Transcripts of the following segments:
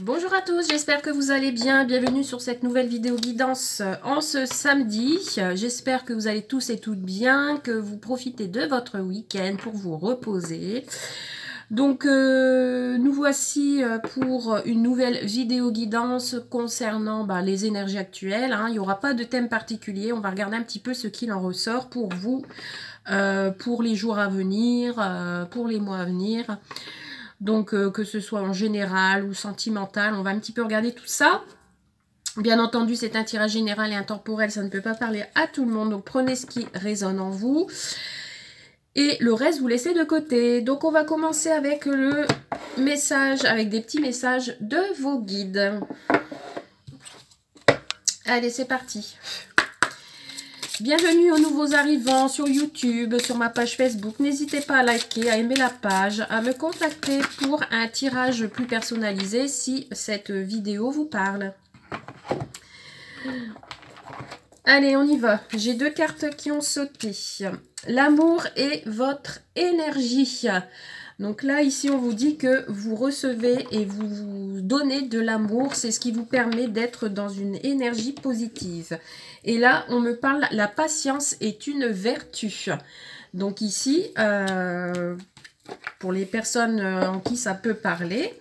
Bonjour à tous, j'espère que vous allez bien. Bienvenue sur cette nouvelle vidéo guidance en ce samedi. J'espère que vous allez tous et toutes bien, que vous profitez de votre week-end pour vous reposer. Donc, nous voici pour une nouvelle vidéo guidance concernant les énergies actuelles. Il n'y aura pas de thème particulier, on va regarder un petit peu ce qu'il en ressort pour vous, pour les jours à venir, pour les mois à venir. Donc, que ce soit en général ou sentimental, on va un petit peu regarder tout ça. Bien entendu, c'est un tirage général et intemporel, ça ne peut pas parler à tout le monde. Donc, prenez ce qui résonne en vous. Et le reste, vous laissez de côté. Donc, on va commencer avec le message, avec des petits messages de vos guides. Allez, c'est parti. Bienvenue aux nouveaux arrivants sur YouTube, sur ma page Facebook. N'hésitez pas à liker, à aimer la page, à me contacter pour un tirage plus personnalisé si cette vidéo vous parle. Allez, on y va. J'ai deux cartes qui ont sauté. L'amour et votre énergie. Donc là, ici, on vous dit que vous recevez et vous donnez de l'amour. C'est ce qui vous permet d'être dans une énergie positive. Et là, on me parle, la patience est une vertu. Donc ici, pour les personnes en qui ça peut parler,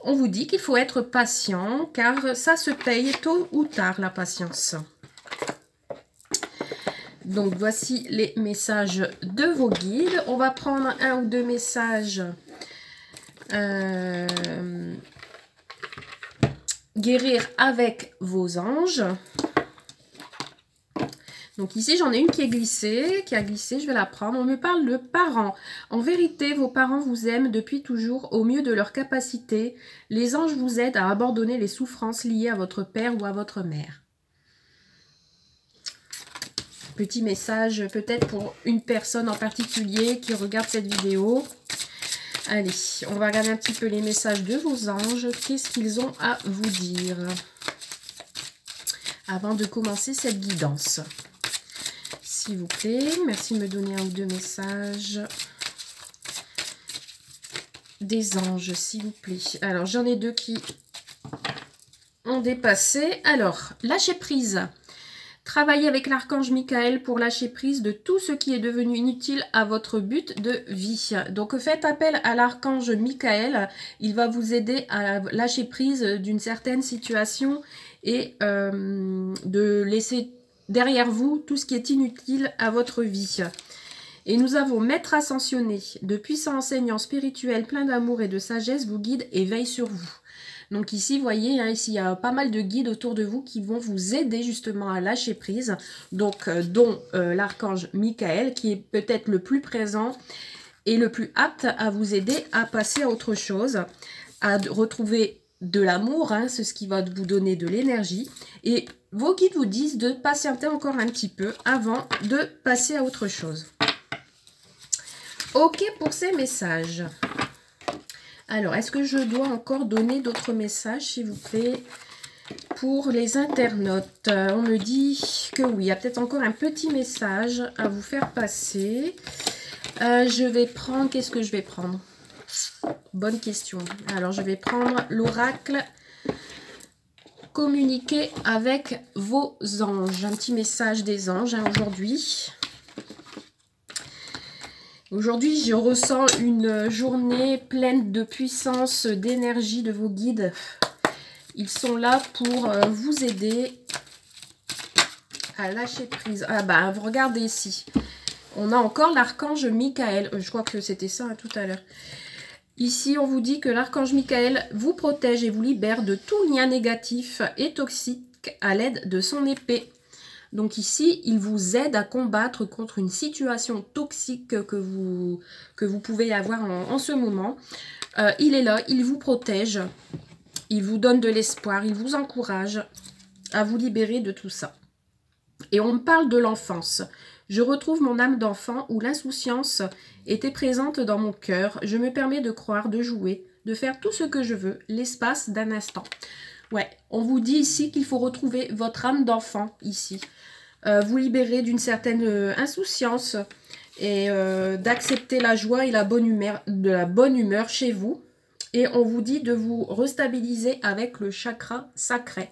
on vous dit qu'il faut être patient car ça se paye tôt ou tard, la patience. Donc, voici les messages de vos guides. On va prendre un ou deux messages. Guérir avec vos anges. Donc ici, j'en ai une qui a glissé, je vais la prendre. On me parle de parents. En vérité, vos parents vous aiment depuis toujours au mieux de leur capacité. Les anges vous aident à abandonner les souffrances liées à votre père ou à votre mère. Petit message peut-être pour une personne en particulier qui regarde cette vidéo. Allez, on va regarder un petit peu les messages de vos anges. Qu'est-ce qu'ils ont à vous dire avant de commencer cette guidance? S'il vous plaît, merci de me donner un ou deux messages des anges, s'il vous plaît. Alors, j'en ai deux qui ont dépassé. Alors, lâcher prise. Travaillez avec l'archange Michael pour lâcher prise de tout ce qui est devenu inutile à votre but de vie. Donc faites appel à l'archange Michael. Il va vous aider à lâcher prise d'une certaine situation et de laisser derrière vous tout ce qui est inutile à votre vie. Et nous avons Maître ascensionné, de puissants enseignants spirituels pleins d'amour et de sagesse vous guident et veillent sur vous. Donc ici, vous voyez, ici, il y a pas mal de guides autour de vous qui vont vous aider justement à lâcher prise. Donc, dont l'archange Michael, qui est peut-être le plus présent et le plus apte à vous aider à passer à autre chose, à retrouver de l'amour, c'est ce qui va vous donner de l'énergie. Et vos guides vous disent de patienter encore un petit peu avant de passer à autre chose. Ok pour ces messages. Alors, est-ce que je dois encore donner d'autres messages, s'il vous plaît, pour les internautes? On me dit que oui, il y a peut-être encore un petit message à vous faire passer. Je vais prendre, qu'est-ce que je vais prendre? Bonne question. Alors, je vais prendre l'oracle. Communiquer avec vos anges. Un petit message des anges aujourd'hui. Aujourd'hui, je ressens une journée pleine de puissance, d'énergie de vos guides. Ils sont là pour vous aider à lâcher prise. Ah bah, vous regardez ici. On a encore l'archange Michael. Je crois que c'était ça tout à l'heure. Ici, on vous dit que l'archange Michael vous protège et vous libère de tout lien négatif et toxique à l'aide de son épée. Donc ici, il vous aide à combattre contre une situation toxique que vous pouvez avoir en ce moment. Il est là, il vous protège, il vous donne de l'espoir, il vous encourage à vous libérer de tout ça. Et on me parle de l'enfance. Je retrouve mon âme d'enfant où l'insouciance était présente dans mon cœur. Je me permets de croire, de jouer, de faire tout ce que je veux, l'espace d'un instant. Ouais, on vous dit ici qu'il faut retrouver votre âme d'enfant ici. Vous libérer d'une certaine insouciance et d'accepter la joie et de la bonne humeur chez vous. Et on vous dit de vous restabiliser avec le chakra sacré.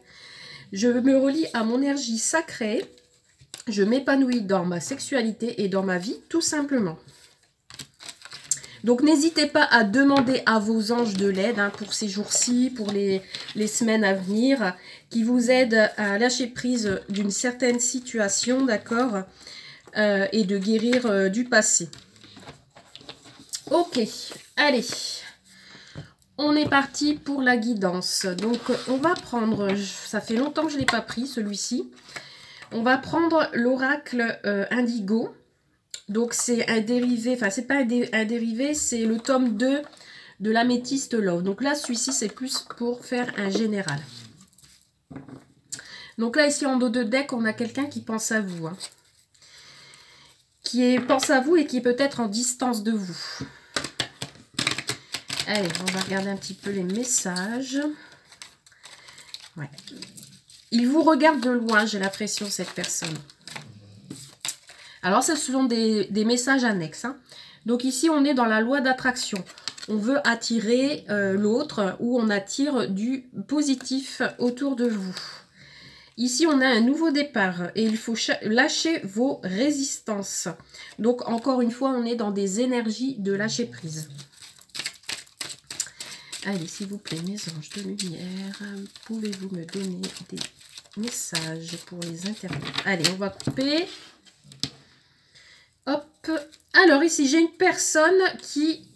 Je me relie à mon énergie sacrée. Je m'épanouis dans ma sexualité et dans ma vie, tout simplement. Donc, n'hésitez pas à demander à vos anges de l'aide hein, pour ces jours-ci, pour les semaines à venir, qui vous aident à lâcher prise d'une certaine situation, d'accord, et de guérir du passé. Ok, allez. On est parti pour la guidance. Donc, on va prendre, ça fait longtemps que je ne l'ai pas pris, celui-ci. On va prendre l'oracle Indigo. Donc, c'est un dérivé, enfin, c'est pas un dérivé, c'est le tome 2 de l'Améthyste Love. Donc là, celui-ci, c'est plus pour faire un général. Donc là, ici, en dos de deck, on a quelqu'un qui pense à vous. Hein, pense à vous et qui est peut-être en distance de vous. Allez, on va regarder un petit peu les messages. Ouais. Il vous regarde de loin, j'ai l'impression, cette personne. Alors, ce sont des messages annexes. Hein. Donc ici, on est dans la loi d'attraction. On veut attirer l'autre ou on attire du positif autour de vous. Ici, on a un nouveau départ et il faut lâcher vos résistances. Donc, encore une fois, on est dans des énergies de lâcher prise. Allez, s'il vous plaît, mes anges de lumière, pouvez-vous me donner des messages pour les internautes? Allez, on va couper. Hop. Alors ici, j'ai une personne qui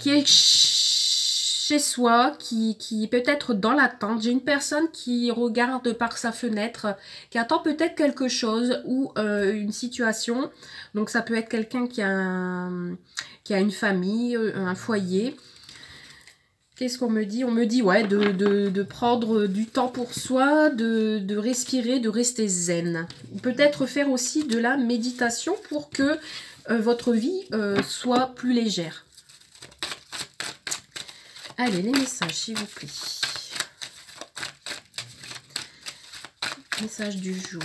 est chez soi, qui est peut-être dans l'attente. J'ai une personne qui regarde par sa fenêtre, qui attend peut-être quelque chose ou une situation. Donc ça peut être quelqu'un qui a une famille, un foyer. Qu'est-ce qu'on me dit? On me dit ouais, de prendre du temps pour soi, de respirer, de rester zen. Peut-être faire aussi de la méditation pour que votre vie soit plus légère. Allez, les messages, s'il vous plaît. Message du jour.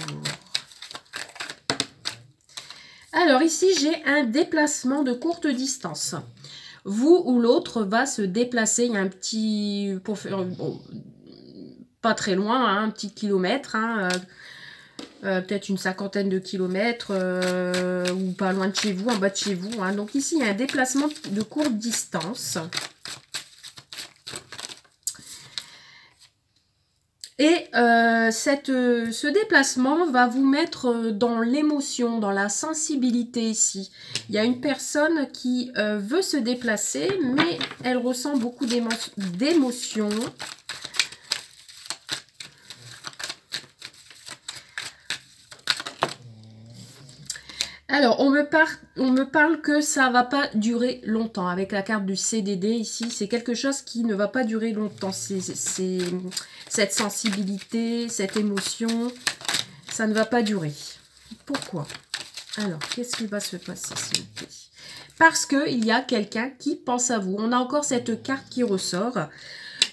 Alors ici, j'ai un déplacement de courte distance. Vous ou l'autre va se déplacer, il y a un petit, pour faire, bon, pas très loin, hein, un petit kilomètre, hein, peut-être une 50aine de kilomètres, ou pas loin de chez vous, en bas de chez vous. Hein. Donc ici, il y a un déplacement de courte distance. Et ce déplacement va vous mettre dans l'émotion, dans la sensibilité ici. Il y a une personne qui veut se déplacer, mais elle ressent beaucoup d'émotions. Alors, on me parle que ça va pas durer longtemps. Avec la carte du CDD ici, c'est quelque chose qui ne va pas durer longtemps. Cette sensibilité, cette émotion, ça ne va pas durer. Pourquoi? Alors, qu'est-ce qui va se passer, s'il vous plaît? Parce qu'il y a quelqu'un qui pense à vous. On a encore cette carte qui ressort.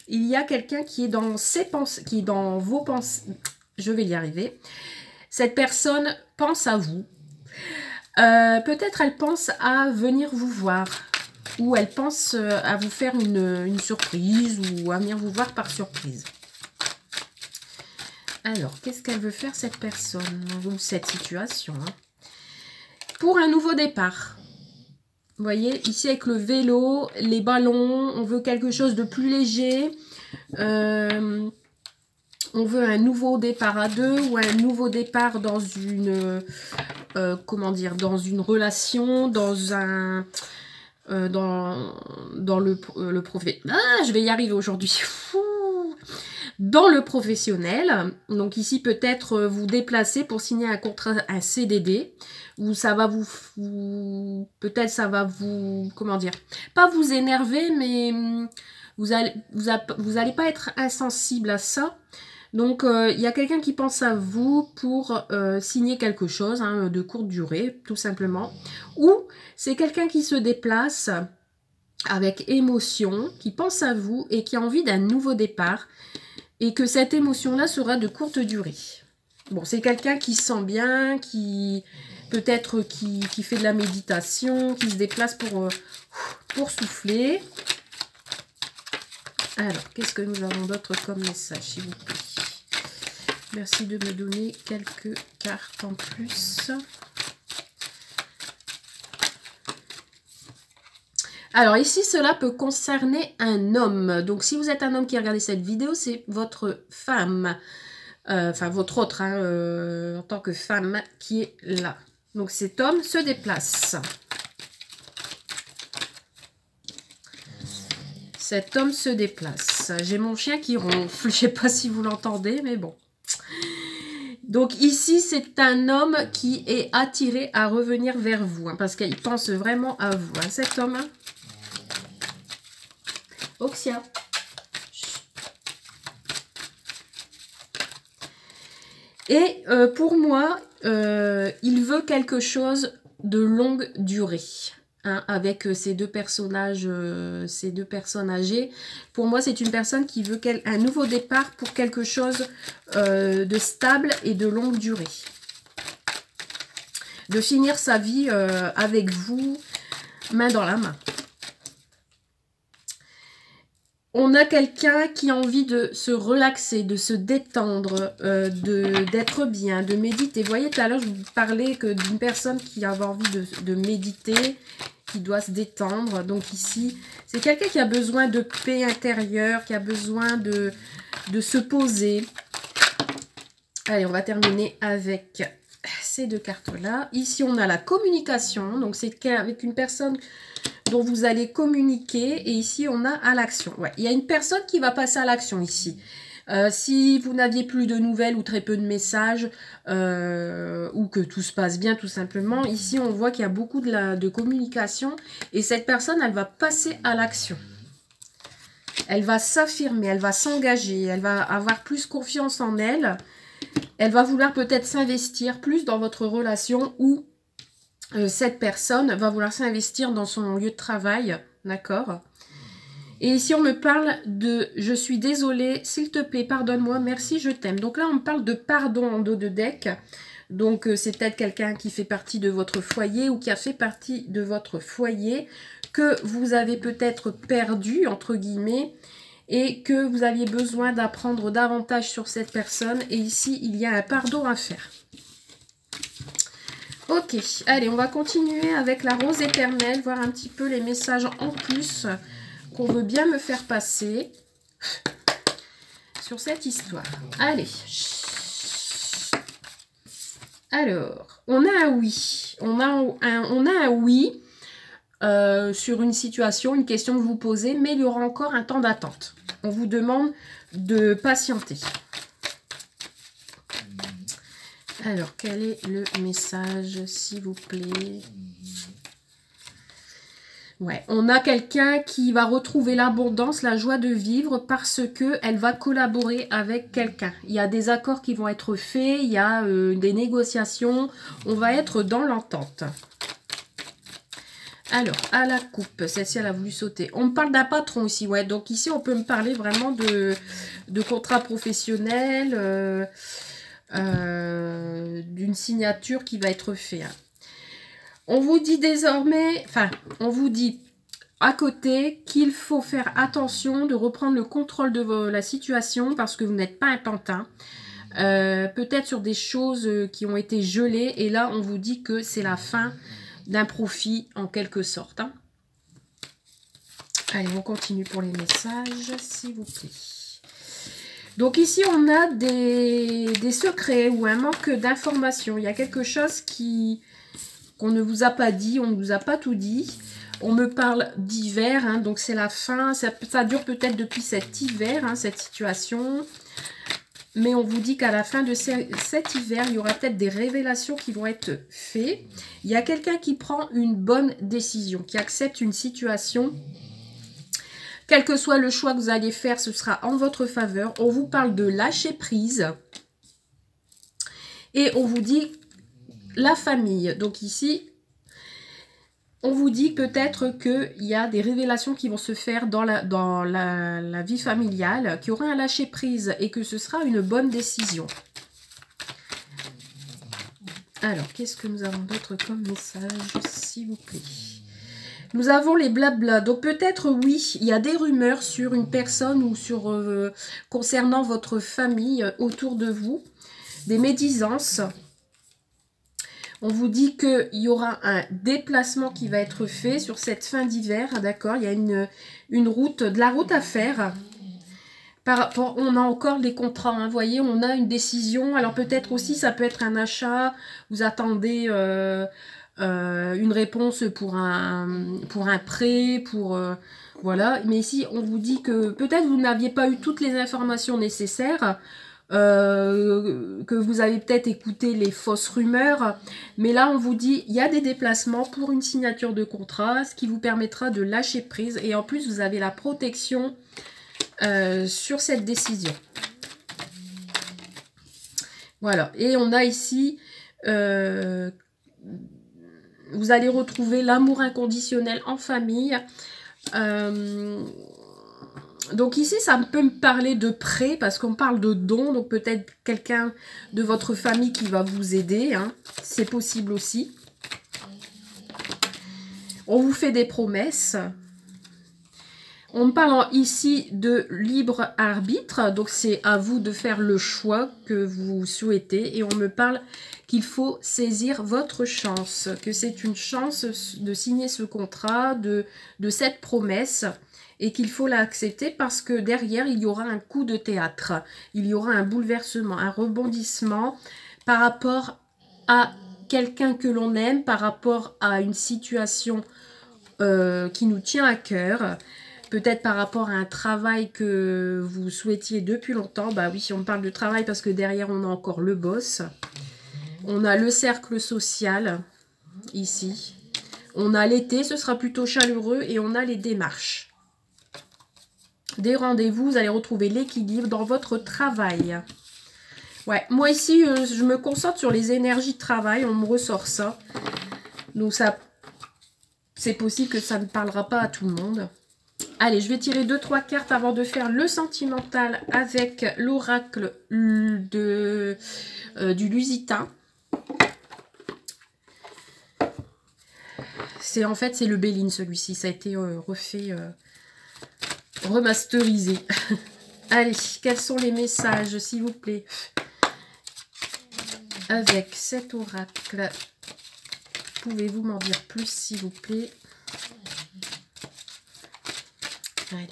Il y a quelqu'un qui est dans ses pensées, qui est dans vos pensées. Je vais y arriver. Cette personne pense à vous. Peut-être elle pense à venir vous voir. Ou elle pense à vous faire une surprise ou à venir vous voir par surprise. Alors, qu'est-ce qu'elle veut faire cette personne ou cette situation hein? Pour un nouveau départ. Vous voyez, ici avec le vélo, les ballons, on veut quelque chose de plus léger. On veut un nouveau départ à deux ou un nouveau départ dans une, comment dire, dans une relation, dans un... dans le professionnel. Ah, je vais y arriver aujourd'hui. Dans le professionnel. Donc ici, peut-être vous déplacer pour signer un contrat, un CDD. Où ça va peut-être ça va vous... Comment dire? Pas vous énerver, mais vous allez pas être insensible à ça. Donc, il y a quelqu'un qui pense à vous pour signer quelque chose hein, de courte durée, tout simplement. Ou c'est quelqu'un qui se déplace avec émotion, qui pense à vous et qui a envie d'un nouveau départ. Et que cette émotion-là sera de courte durée. Bon, c'est quelqu'un qui se sent bien, qui peut-être qui fait de la méditation, qui se déplace pour souffler. Alors, qu'est-ce que nous avons d'autre comme message, s'il vous plaît? Merci de me donner quelques cartes en plus. Alors ici, cela peut concerner un homme. Donc si vous êtes un homme qui a regardé cette vidéo, c'est votre femme, enfin votre autre, hein, en tant que femme, qui est là. Donc cet homme se déplace. Cet homme se déplace. J'ai mon chien qui ronfle, je ne sais pas si vous l'entendez, mais bon. Donc ici, c'est un homme qui est attiré à revenir vers vous, hein, parce qu'il pense vraiment à vous, hein, cet homme. Hein. Oxia. Et pour moi, il veut quelque chose de longue durée. Hein, avec ces deux personnages, ces deux personnes âgées. Pour moi, c'est une personne qui veut un nouveau départ pour quelque chose de stable et de longue durée. De finir sa vie avec vous, main dans la main. On a quelqu'un qui a envie de se relaxer, de se détendre, d'être bien, de méditer. Vous voyez, tout à l'heure, je vous parlais d'une personne qui a envie de méditer, qui doit se détendre. Donc ici, c'est quelqu'un qui a besoin de paix intérieure, qui a besoin de se poser. Allez, on va terminer avec ces deux cartes-là. Ici, on a la communication. Donc, c'est avec une personne dont vous allez communiquer. Et ici, on a à l'action. Ouais, il y a une personne qui va passer à l'action ici. Si vous n'aviez plus de nouvelles ou très peu de messages, ou que tout se passe bien tout simplement, ici, on voit qu'il y a beaucoup de communication. Et cette personne, elle va passer à l'action. Elle va s'affirmer, elle va s'engager, elle va avoir plus confiance en elle. Elle va vouloir peut-être s'investir plus dans votre relation ou cette personne va vouloir s'investir dans son lieu de travail, d'accord? Et ici, on me parle de « je suis désolée, s'il te plaît, pardonne-moi, merci, je t'aime ». Donc là, on me parle de pardon en dos de deck. Donc, c'est peut-être quelqu'un qui fait partie de votre foyer ou qui a fait partie de votre foyer que vous avez peut-être perdu, entre guillemets, et que vous aviez besoin d'apprendre davantage sur cette personne. Et ici, il y a un pardon à faire. Ok, allez, on va continuer avec la rose éternelle, voir un petit peu les messages en plus qu'on veut bien me faire passer sur cette histoire. Allez. Alors, on a un oui. On a un oui sur une situation, une question que vous posez, mais il y aura encore un temps d'attente. On vous demande de patienter. Alors, quel est le message, s'il vous plaît? Ouais, on a quelqu'un qui va retrouver l'abondance, la joie de vivre parce qu'elle va collaborer avec quelqu'un. Il y a des accords qui vont être faits, il y a des négociations, on va être dans l'entente. Alors, à la coupe, celle-ci, elle a voulu sauter. On me parle d'un patron ici, ouais. Donc ici, on peut me parler vraiment de contrat professionnel, d'une signature qui va être faite. Hein. On vous dit désormais, enfin, on vous dit à côté qu'il faut faire attention de reprendre le contrôle de la situation parce que vous n'êtes pas un pantin. Peut-être sur des choses qui ont été gelées et là, on vous dit que c'est la fin d'un profit en quelque sorte. Hein. Allez, on continue pour les messages, s'il vous plaît. Donc ici, on a des secrets ou un manque d'informations. Il y a quelque chose qu'on ne vous a pas dit, on ne vous a pas tout dit. On me parle d'hiver, hein, donc c'est la fin. Ça dure peut-être depuis cet hiver, hein, cette situation. Mais on vous dit qu'à la fin de cet hiver, il y aura peut-être des révélations qui vont être faites. Il y a quelqu'un qui prend une bonne décision, qui accepte une situation. Quel que soit le choix que vous allez faire, ce sera en votre faveur. On vous parle de lâcher prise. Et on vous dit la famille. Donc ici, on vous dit peut-être qu'il y a des révélations qui vont se faire dans la vie familiale, qu'il y aura un lâcher prise et que ce sera une bonne décision. Alors, qu'est-ce que nous avons d'autre comme message, s'il vous plaît? Nous avons les blabla. Donc peut-être, oui, il y a des rumeurs sur une personne ou sur concernant votre famille autour de vous. Des médisances. On vous dit qu'il y aura un déplacement qui va être fait sur cette fin d'hiver. D'accord? Il y a une route, de la route à faire. Par rapport, on a encore les contrats, hein, vous voyez, on a une décision. Alors peut-être aussi, ça peut être un achat. Vous attendez une réponse pour un prêt, voilà. Mais ici, on vous dit que peut-être vous n'aviez pas eu toutes les informations nécessaires, que vous avez peut-être écouté les fausses rumeurs. Mais là, on vous dit, il y a des déplacements pour une signature de contrat, ce qui vous permettra de lâcher prise. Et en plus, vous avez la protection sur cette décision. Voilà. Et on a ici... vous allez retrouver l'amour inconditionnel en famille. Donc ici, ça peut me parler de prêt, parce qu'on parle de don. Donc peut-être quelqu'un de votre famille qui va vous aider. Hein. C'est possible aussi. On vous fait des promesses. On me parle ici de libre arbitre. Donc c'est à vous de faire le choix que vous souhaitez. Et on me parle qu'il faut saisir votre chance, que c'est une chance de signer ce contrat, de cette promesse, et qu'il faut l'accepter parce que derrière, il y aura un coup de théâtre, il y aura un bouleversement, un rebondissement par rapport à quelqu'un que l'on aime, par rapport à une situation qui nous tient à cœur, peut-être par rapport à un travail que vous souhaitiez depuis longtemps. Bah oui, on parle de travail parce que derrière, on a encore le boss. On a le cercle social, ici. On a l'été, ce sera plutôt chaleureux. Et on a les démarches. Des rendez-vous, vous allez retrouver l'équilibre dans votre travail. Ouais, moi ici, je me concentre sur les énergies de travail. On me ressort ça. Donc ça, c'est possible que ça ne parlera pas à tout le monde. Allez, je vais tirer 2-3 cartes avant de faire le sentimental avec l'oracle du Lusitain. En fait, c'est le Béline, celui-ci. Ça a été refait, remasterisé. Allez, quels sont les messages, s'il vous plaît? Avec cet oracle, pouvez-vous m'en dire plus, s'il vous plaît? Allez,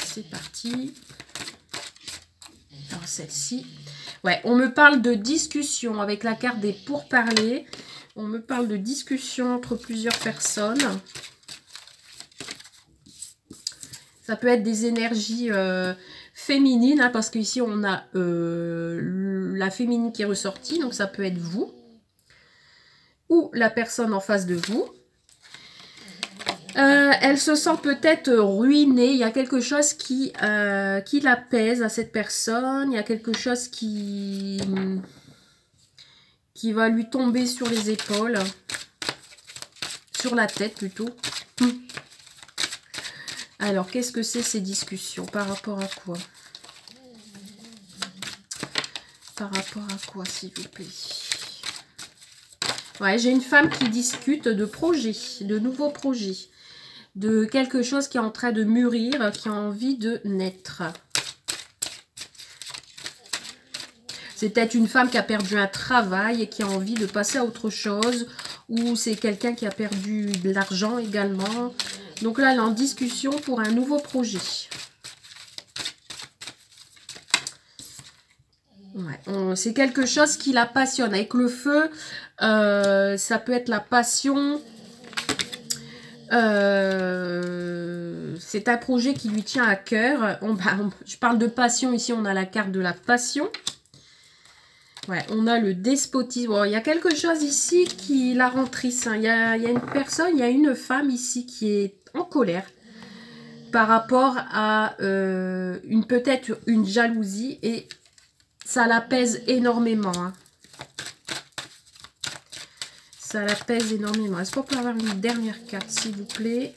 c'est parti. Alors, celle-ci. Ouais, on me parle de discussion avec la carte des pourparlers. On me parle de discussion entre plusieurs personnes. Ça peut être des énergies féminines, hein, parce qu'ici on a la féminine qui est ressortie, donc ça peut être vous ou la personne en face de vous. Elle se sent peut-être ruinée, il y a quelque chose qui l'apaise à cette personne, il y a quelque chose qui va lui tomber sur les épaules, sur la tête plutôt. Alors, qu'est-ce que c'est ces discussions? Par rapport à quoi? Par rapport à quoi, s'il vous plaît? Ouais, j'ai une femme qui discute de projets, de nouveaux projets, de quelque chose qui est en train de mûrir, qui a envie de naître. C'est peut-être une femme qui a perdu un travail et qui a envie de passer à autre chose, ou c'est quelqu'un qui a perdu de l'argent également. Donc là, elle est en discussion pour un nouveau projet. Ouais, c'est quelque chose qui la passionne. Avec le feu, ça peut être la passion. C'est un projet qui lui tient à cœur. Je parle de passion. Ici, on a la carte de la passion. Ouais, on a le despotisme. Bon, il y a quelque chose ici qui la rend triste. Hein. Il y a une personne, il y a une femme ici qui est en colère par rapport à peut-être une jalousie, et ça la pèse énormément. Hein. Ça la pèse énormément. Est-ce qu'on peut avoir une dernière carte, s'il vous plaît?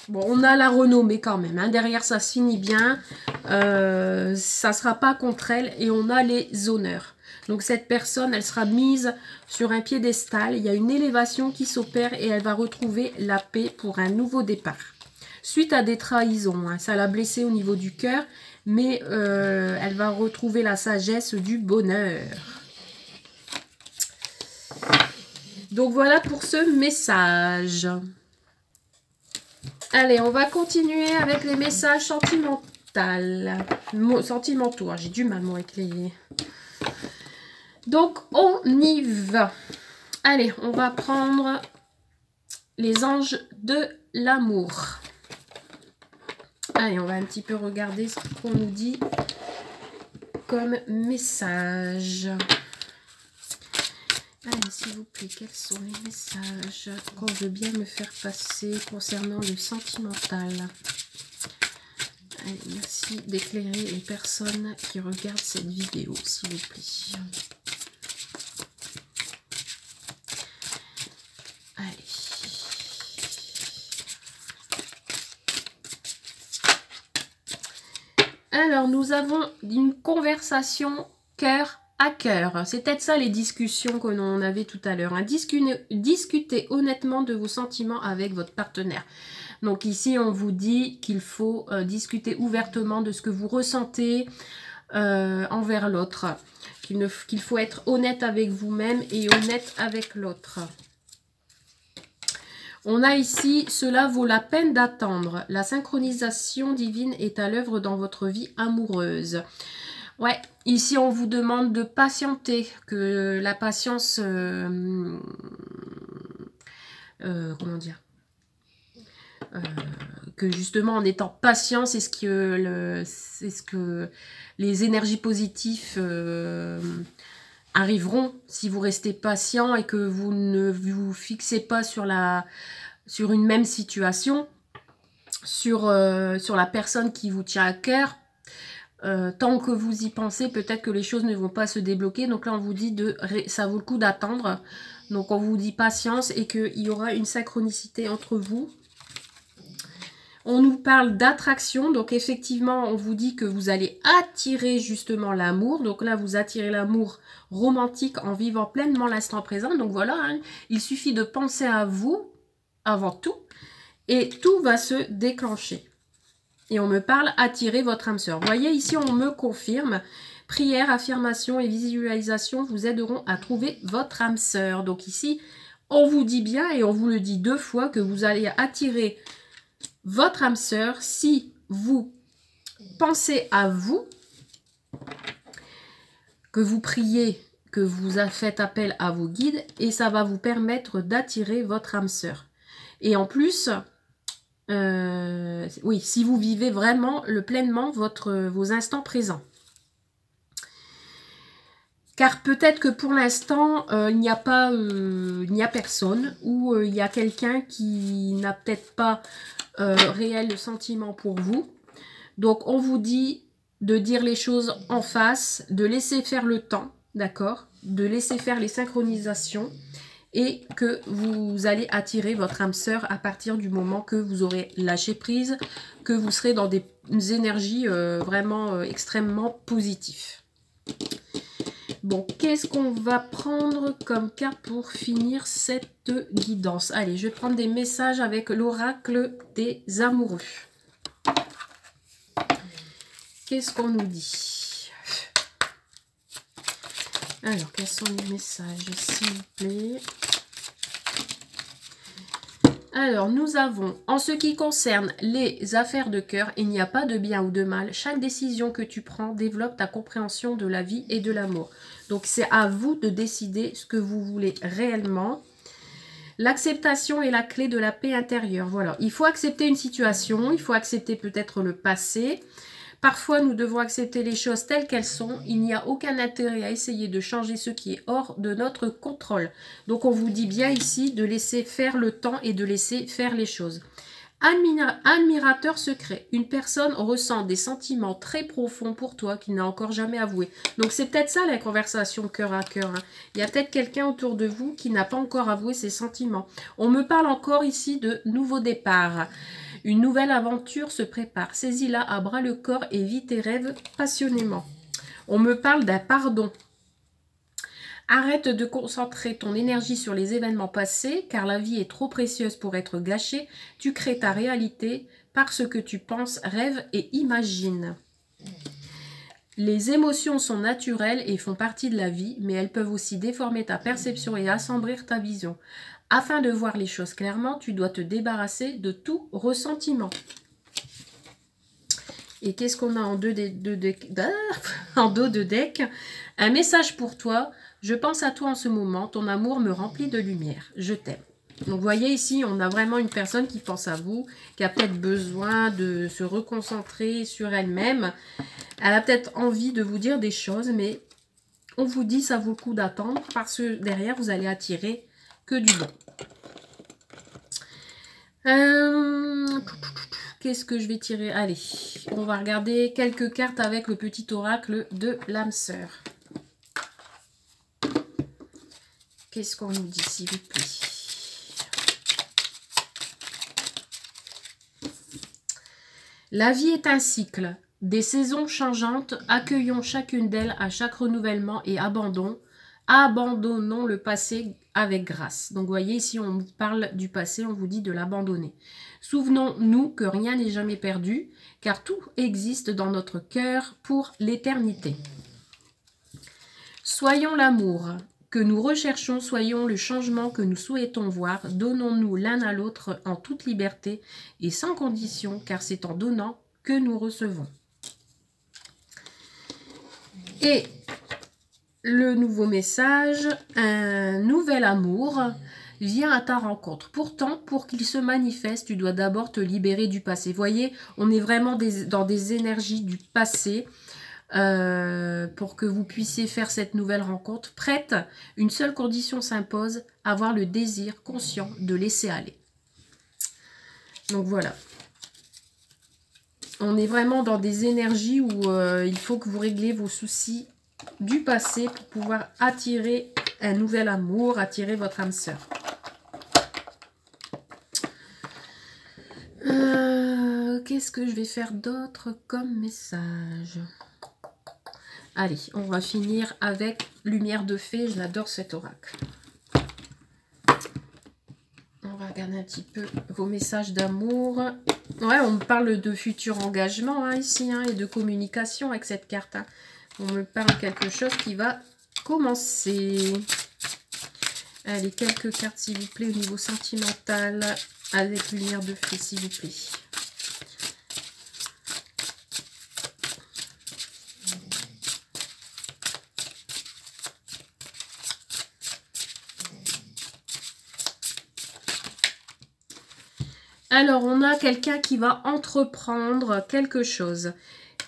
Bon, on a la renommée quand même. Hein. Derrière, ça se finit bien. ça ne sera pas contre elle et on a les honneurs. Donc cette personne, elle sera mise sur un piédestal, il y a une élévation qui s'opère et elle va retrouver la paix pour un nouveau départ. Suite à des trahisons, hein, ça l'a blessée au niveau du cœur, mais elle va retrouver la sagesse du bonheur. Donc voilà pour ce message. Allez, on va continuer avec les messages sentimentaux. Sentimentaux, j'ai du mal moi avec les... Donc on y va. Allez, on va prendre les anges de l'amour. Allez, on va un petit peu regarder ce qu'on nous dit comme message. Allez, s'il vous plaît, quels sont les messages qu'on veut bien me faire passer concernant le sentimental? Allez, merci d'éclairer les personnes qui regardent cette vidéo, s'il vous plaît. Allez. Alors, nous avons une conversation cœur à cœur. C'est peut-être ça les discussions que l'on avait tout à l'heure. Hein. Discutez honnêtement de vos sentiments avec votre partenaire. Donc ici, on vous dit qu'il faut discuter ouvertement de ce que vous ressentez envers l'autre. Qu'il faut être honnête avec vous-même et honnête avec l'autre. On a ici, cela vaut la peine d'attendre. La synchronisation divine est à l'œuvre dans votre vie amoureuse. Ouais, ici on vous demande de patienter, que la patience, comment dire, que justement en étant patient, c'est ce que les énergies positives arriveront si vous restez patient et que vous ne vous fixez pas sur une même situation, sur la personne qui vous tient à cœur. Tant que vous y pensez, peut-être que les choses ne vont pas se débloquer. Donc là, on vous dit ça vaut le coup d'attendre. Donc on vous dit patience et qu'il y aura une synchronicité entre vous. On nous parle d'attraction. Donc effectivement, on vous dit que vous allez attirer justement l'amour. Donc là, vous attirez l'amour romantique en vivant pleinement l'instant présent. Donc voilà, hein, il suffit de penser à vous avant tout et tout va se déclencher. Et on me parle attirer votre âme sœur. Vous voyez, ici, on me confirme. Prière, affirmation et visualisation vous aideront à trouver votre âme sœur. Donc ici, on vous dit bien et on vous le dit 2 fois que vous allez attirer votre âme sœur si vous pensez à vous, que vous priez, que vous faites appel à vos guides et ça va vous permettre d'attirer votre âme sœur. Et en plus... oui, si vous vivez vraiment pleinement vos instants présents. Car peut-être que pour l'instant, il n'y a personne ou il y a quelqu'un qui n'a peut-être pas réel sentiment pour vous. Donc, on vous dit de dire les choses en face, de laisser faire le temps, d'accord? De laisser faire les synchronisations. Et que vous allez attirer votre âme sœur à partir du moment que vous aurez lâché prise, que vous serez dans des énergies vraiment extrêmement positives. Bon, qu'est-ce qu'on va prendre comme carte pour finir cette guidance? Allez, je vais prendre des messages avec l'oracle des amoureux. Qu'est-ce qu'on nous dit? Alors, quels sont les messages, s'il vous plaît? Alors, nous avons, en ce qui concerne les affaires de cœur, il n'y a pas de bien ou de mal. Chaque décision que tu prends développe ta compréhension de la vie et de l'amour. Donc, c'est à vous de décider ce que vous voulez réellement. L'acceptation est la clé de la paix intérieure. Voilà, il faut accepter une situation, il faut accepter peut-être le passé. Parfois, nous devons accepter les choses telles qu'elles sont. Il n'y a aucun intérêt à essayer de changer ce qui est hors de notre contrôle. Donc, on vous dit bien ici de laisser faire le temps et de laisser faire les choses. Admirateur secret. Une personne ressent des sentiments très profonds pour toi qu'il n'a encore jamais avoué. Donc, c'est peut-être ça la conversation cœur à cœur. Hein. Il y a peut-être quelqu'un autour de vous qui n'a pas encore avoué ses sentiments. On me parle encore ici de nouveau départ. Une nouvelle aventure se prépare. Saisis-la à bras le corps et vis tes rêves passionnément. On me parle d'un pardon. Arrête de concentrer ton énergie sur les événements passés, car la vie est trop précieuse pour être gâchée. Tu crées ta réalité par ce que tu penses, rêves et imagines. Les émotions sont naturelles et font partie de la vie, mais elles peuvent aussi déformer ta perception et assombrir ta vision. Afin de voir les choses clairement, tu dois te débarrasser de tout ressentiment. Et qu'est-ce qu'on a en dos de deck? Un message pour toi. Je pense à toi en ce moment. Ton amour me remplit de lumière. Je t'aime. Donc, vous voyez ici, on a vraiment une personne qui pense à vous, qui a peut-être besoin de se reconcentrer sur elle-même. Elle a peut-être envie de vous dire des choses, mais on vous dit ça vaut le coup d'attendre parce que derrière, vous allez attirer que du bon. Qu'est-ce que je vais tirer? Allez, on va regarder quelques cartes avec le petit oracle de l'âme sœur. Qu'est-ce qu'on nous dit, s'il vous plaît? La vie est un cycle, des saisons changeantes, accueillons chacune d'elles à chaque renouvellement et abandonnons le passé avec grâce. Donc, vous voyez, ici, on vous parle du passé, on vous dit de l'abandonner. Souvenons-nous que rien n'est jamais perdu, car tout existe dans notre cœur pour l'éternité. Soyons l'amour que nous recherchons, soyons le changement que nous souhaitons voir, donnons-nous l'un à l'autre en toute liberté et sans condition, car c'est en donnant que nous recevons. Et le nouveau message, un nouvel amour vient à ta rencontre. Pourtant, pour qu'il se manifeste, tu dois d'abord te libérer du passé. Vous voyez, on est vraiment dans des énergies du passé. Pour que vous puissiez faire cette nouvelle rencontre prête, une seule condition s'impose, avoir le désir conscient de laisser aller. Donc voilà. On est vraiment dans des énergies où il faut que vous régliez vos soucis du passé pour pouvoir attirer un nouvel amour, attirer votre âme sœur. Qu'est-ce que je vais faire d'autre comme message? Allez, on va finir avec Lumière de Fée. Je l'adore cet oracle. On va regarder un petit peu vos messages d'amour. Ouais, on me parle de futur engagement ici, et de communication avec cette carte. On me parle de quelque chose qui va commencer. Allez, quelques cartes s'il vous plaît au niveau sentimental avec Lumière de Fée s'il vous plaît. Alors, on a quelqu'un qui va entreprendre quelque chose.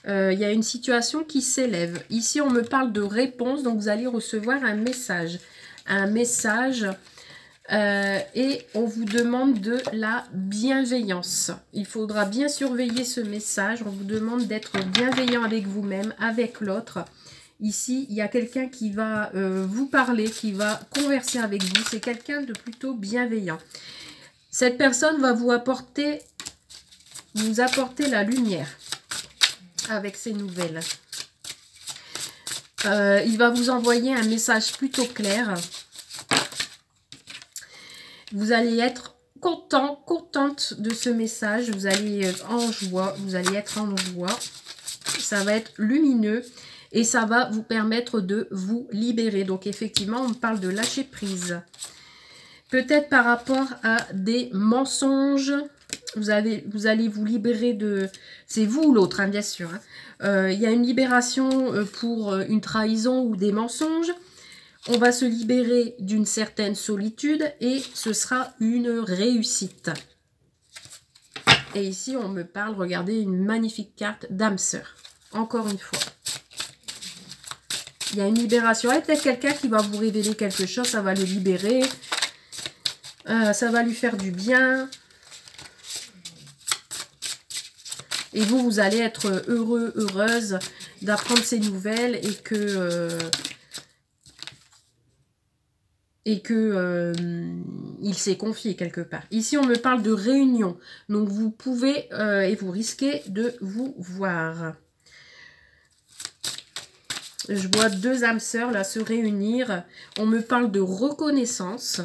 Il y a une situation qui s'élève. Ici, on me parle de réponse, donc vous allez recevoir un message. Et on vous demande de la bienveillance. Il faudra bien surveiller ce message. On vous demande d'être bienveillant avec vous-même, avec l'autre. Ici, il y a quelqu'un qui va vous parler, qui va converser avec vous. C'est quelqu'un de plutôt bienveillant. Cette personne va vous apporter la lumière avec ses nouvelles. Il va vous envoyer un message plutôt clair. Vous allez être contente de ce message. Vous allez être en joie. Ça va être lumineux et ça va vous permettre de vous libérer. Donc effectivement, on parle de lâcher prise. Peut-être par rapport à des mensonges, vous allez vous libérer de... C'est vous ou l'autre, bien sûr. Il y a une libération pour une trahison ou des mensonges. On va se libérer d'une certaine solitude et ce sera une réussite. Et ici, on me parle, regardez, une magnifique carte d'âme sœur. Encore une fois. Il y a une libération. Il y a peut-être quelqu'un qui va vous révéler quelque chose, ça va le libérer. Ça va lui faire du bien. Et vous allez être heureux, heureuse d'apprendre ces nouvelles et que il s'est confié quelque part. Ici, on me parle de réunion. Donc, vous pouvez et vous risquez de vous voir. Je vois deux âmes sœurs là se réunir. On me parle de reconnaissance.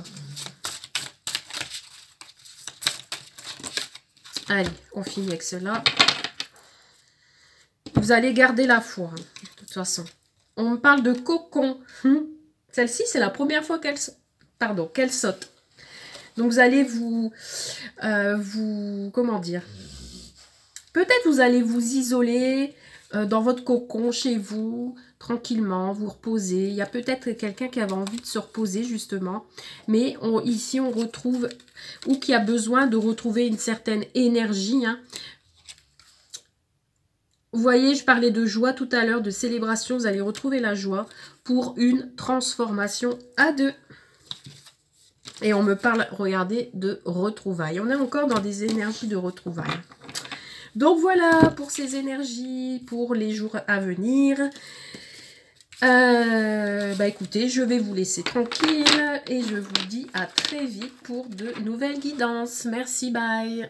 Allez, on finit avec cela. Vous allez garder la foi, hein, de toute façon. On me parle de cocon. Celle-ci, c'est la première fois qu'elle saute. Donc, vous allez comment dire? Peut-être vous allez vous isoler dans votre cocon chez vous, tranquillement, vous reposer. Il y a peut-être quelqu'un qui avait envie de se reposer, justement. Mais ici, on retrouve, ou qui a besoin de retrouver une certaine énergie. Hein. Vous voyez, je parlais de joie tout à l'heure, de célébration. Vous allez retrouver la joie pour une transformation à deux. Et on me parle, regardez, de retrouvailles. On est encore dans des énergies de retrouvailles. Donc voilà pour ces énergies, pour les jours à venir. Écoutez, je vais vous laisser tranquille et je vous dis à très vite pour de nouvelles guidances. Merci, bye.